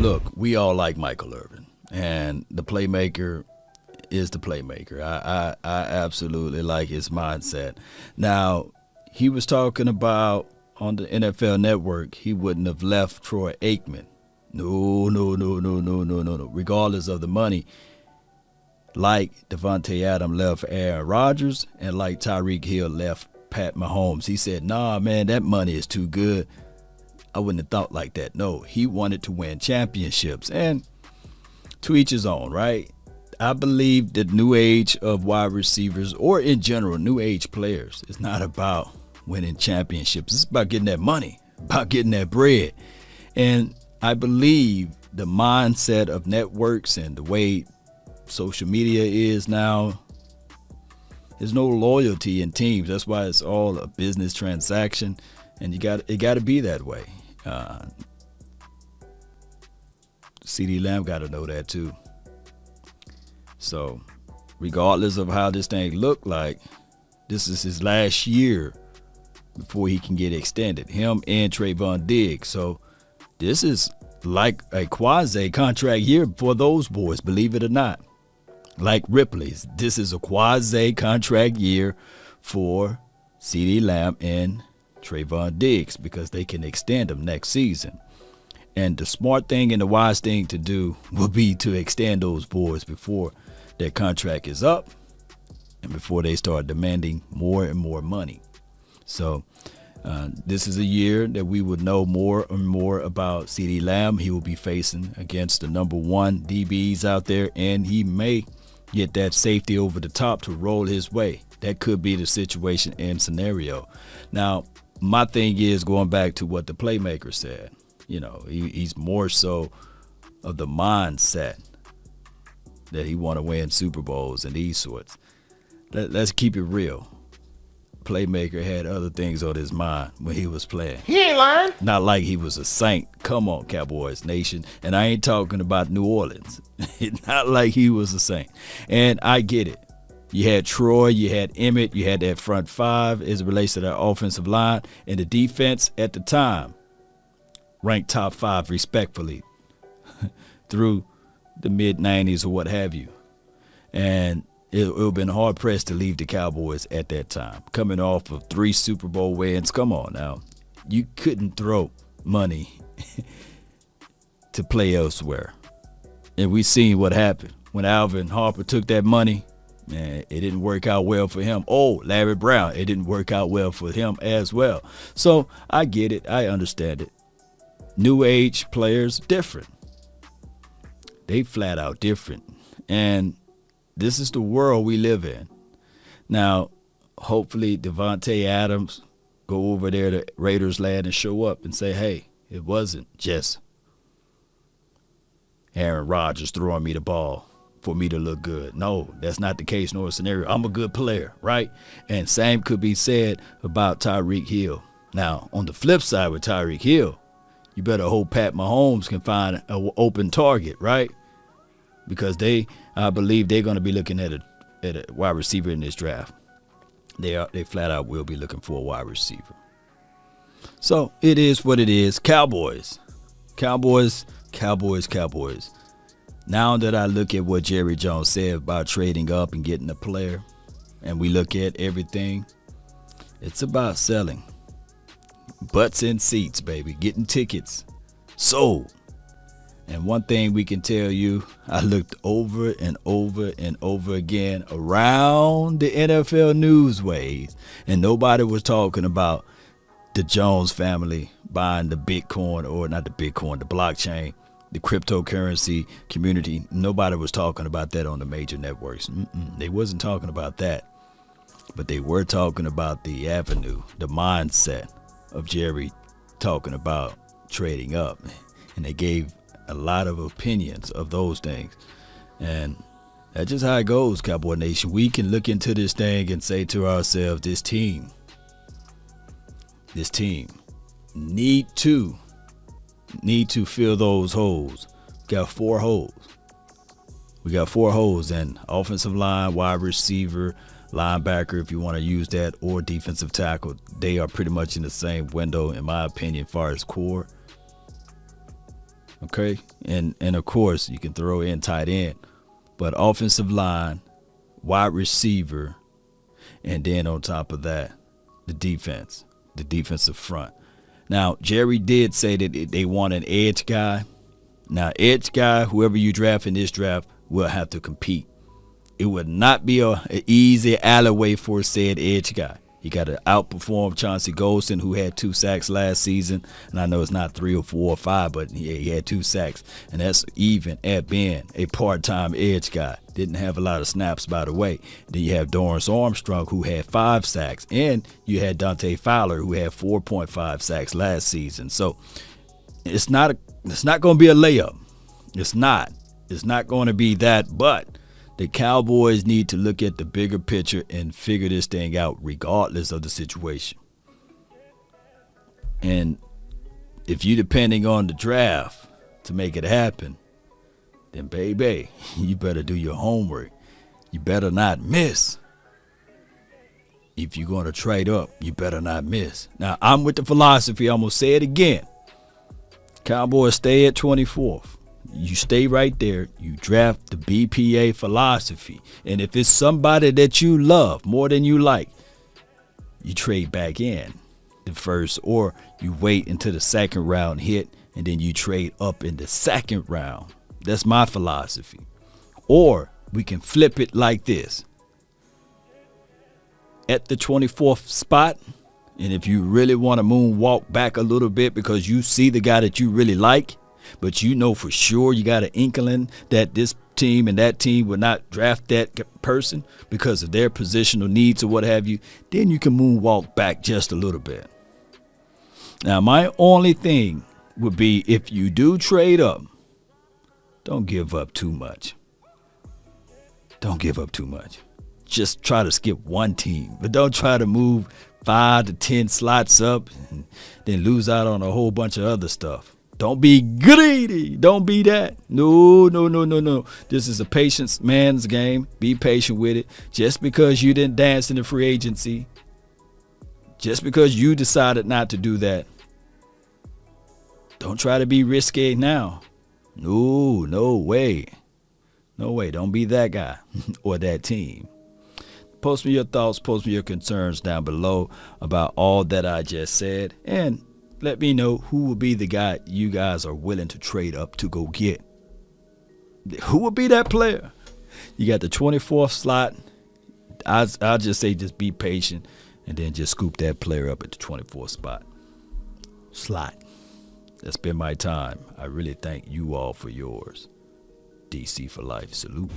Look, we all like Michael Irvin, and the playmaker is the playmaker. I absolutely like his mindset. Now, he was talking about on the NFL Network, he wouldn't have left Troy Aikman. No. Regardless of the money, like Devontae Adams left Aaron Rodgers and like Tyreek Hill left Pat Mahomes. He said, nah, man, that money is too good. I wouldn't have thought like that. No, he wanted to win championships. And to each his own, right? I believe the new age of wide receivers, or in general, new age players, is not about winning championships. It's about getting that money, about getting that bread. And I believe the mindset of networks and the way social media is now, there's no loyalty in teams. That's why it's all a business transaction, and it got to be that way. CeeDee Lamb got to know that too. So, regardless of how this thing looked like, this is his last year before he can get extended. Him and Trayvon Diggs. So, this is like a quasi-contract year for those boys, believe it or not. Like Ripley's, this is a quasi-contract year for CeeDee Lamb and Trayvon Diggs because they can extend them next season. And the smart thing and the wise thing to do will be to extend those boys before their contract is up and before they start demanding more and more money. So this is a year that we would know more and more about CeeDee Lamb. He will be facing against the number one DBs out there, and he may get that safety over the top to roll his way. That could be the situation and scenario. Now, my thing is going back to what the playmaker said. You know, he's more so of the mindset that he want to win Super Bowls and these sorts. Let's keep it real. Playmaker had other things on his mind when he was playing. He ain't lying. Not like he was a saint. Come on, Cowboys Nation. And I ain't talking about New Orleans. Not like he was a saint. And I get it. You had Troy, you had Emmett, you had that front five as it relates to that offensive line. And the defense at the time ranked top 5 respectfully through the mid-90s or what have you. And it would have been hard-pressed to leave the Cowboys at that time. Coming off of 3 Super Bowl wins, come on now. You couldn't throw money to play elsewhere. And we seen what happened. When Alvin Harper took that money, man, it didn't work out well for him. Oh, Larry Brown, it didn't work out well for him as well. So I get it. I understand it. New age players, different. They flat out different. And this is the world we live in. Now, hopefully Devontae Adams go over there to Raiders land and show up and say, hey, it wasn't just Aaron Rodgers throwing me the ball for me to look good. No, that's not the case nor a scenario. I'm a good player, right? And same could be said about Tyreek Hill. Now, on the flip side with Tyreek Hill, you better hope Pat Mahomes can find an open target, right? Because I believe they're going to be looking at a wide receiver in this draft. They flat out will be looking for a wide receiver. So it is what it is. Cowboys. Now that I look at what Jerry Jones said about trading up and getting a player, and we look at everything, it's about selling. Butts in seats, baby. Getting tickets sold. And one thing we can tell you, I looked over and over and over again around the NFL newsways, and nobody was talking about the Jones family buying the Bitcoin, or not the Bitcoin, the blockchain, the cryptocurrency community. Nobody was talking about that on the major networks. They wasn't talking about that. But they were talking about the avenue, the mindset of Jerry talking about trading up. And they gave a lot of opinions of those things. And that's just how it goes, Cowboy Nation. We can look into this thing and say to ourselves, this team need to fill those holes. Got 4 holes. We got 4 holes in offensive line, wide receiver, linebacker, if you want to use that, or defensive tackle. They are pretty much in the same window, in my opinion, as far as core. Okay, and of course you can throw in tight end, but offensive line, wide receiver, and then on top of that, the defensive front. Now, Jerry did say that they want an edge guy. Now, edge guy, whoever you draft in this draft, will have to compete. It would not be an easy alleyway for said edge guy. He got to outperform Chauncey Golston, who had 2 sacks last season. And I know it's not 3 or 4 or 5, but he had 2 sacks. And that's even at being a part-time edge guy. Didn't have a lot of snaps, by the way. Then you have Dorrance Armstrong, who had 5 sacks. And you had Dante Fowler, who had 4.5 sacks last season. So it's not going to be a layup. It's not. It's not going to be that, but the Cowboys need to look at the bigger picture and figure this thing out regardless of the situation. And if you're depending on the draft to make it happen, then baby, you better do your homework. You better not miss. If you're going to trade up, you better not miss. Now, I'm with the philosophy. I'm going to say it again. Cowboys stay at 24th. You stay right there. You draft the BPA philosophy. And if it's somebody that you love more than you like, you trade back in the first, or you wait until the second round hit and then you trade up in the second round. That's my philosophy. Or we can flip it like this. At the 24th spot, and if you really want to moonwalk back a little bit because you see the guy that you really like, but you know for sure you got an inkling that this team and that team would not draft that person because of their positional needs or what have you, then you can moonwalk back just a little bit. Now, my only thing would be if you do trade up, don't give up too much. Don't give up too much. Just try to skip one team, but don't try to move 5 to 10 slots up and then lose out on a whole bunch of other stuff. Don't be greedy. Don't be that. No. This is a patience man's game. Be patient with it. Just because you didn't dance in the free agency, just because you decided not to do that, don't try to be risque now. No way. No way. Don't be that guy or that team. Post me your thoughts, post me your concerns down below about all that I just said, and let me know who will be the guy you guys are willing to trade up to go get. Who will be that player? You got the 24th slot. I'll just say just be patient and then just scoop that player up at the 24th slot. That's been my time. I really thank you all for yours. DC for life. Salute.